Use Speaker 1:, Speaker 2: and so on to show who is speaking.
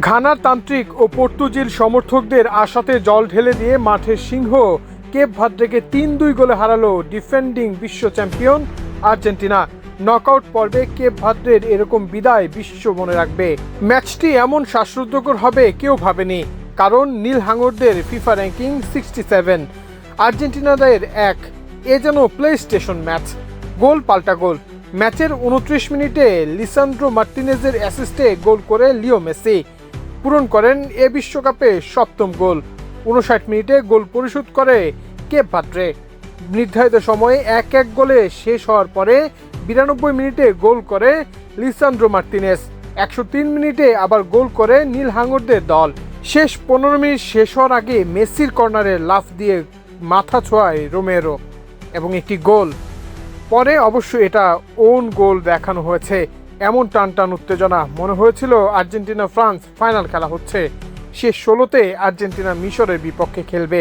Speaker 1: ঘানার তান্ত্রিক ও পর্তুজিল সমর্থকদের আশাতে জল ঢেলে দিয়ে মাঠের সিংহ কেপ ভার্দেকে ৩-২ গোলে হারালো ডিফেন্ডিং বিশ্ব চ্যাম্পিয়ন আর্জেন্টিনা। নকআউট পর্বে কেপ ভার্দের এরকম বিদায় বিশ্ব মনে রাখবে। ম্যাচটি এমন শ্বাসরুদ্ধকর হবে কেউ ভাবেনি, কারণ নীল হাঙরদের ফিফা র্যাঙ্কিং 67, আর্জেন্টিনাদের 1। এ যেন প্লে স্টেশন ম্যাচ। গোল পাল্টা গোল। ম্যাচের 29 মিনিটে লিসান্দ্রো মার্টিনেজের অ্যাসিস্টে গোল করে লিও মেসি পূরণ করেন এ বিশ্বকাপে 7ম গোল। 59 মিনিটে গোল পরিশোধ করে কেপ ভার্দে। নির্ধারিত সময়ে 1-1 গোলে শেষ হওয়ার পরে 92 মিনিটে গোল করে লিসান্দ্রো মার্টিনেজ। 103 মিনিটে আবার গোল করে নীল হাঙরদের দল। শেষ 15 মিনিট শেষ হওয়ার আগে মেসির কর্নারে লাফ দিয়ে মাথা ছোঁয়ায় রোমেরো এবং একটি গোল। পরে অবশ্য এটা ওন গোল দেখানো হয়েছে। এমন টান উত্তেজনা, মনে হয়েছিল আর্জেন্টিনা ফ্রান্স ফাইনাল খেলা হচ্ছে। শেষ 16তে আর্জেন্টিনা মিশরের বিপক্ষে খেলবে।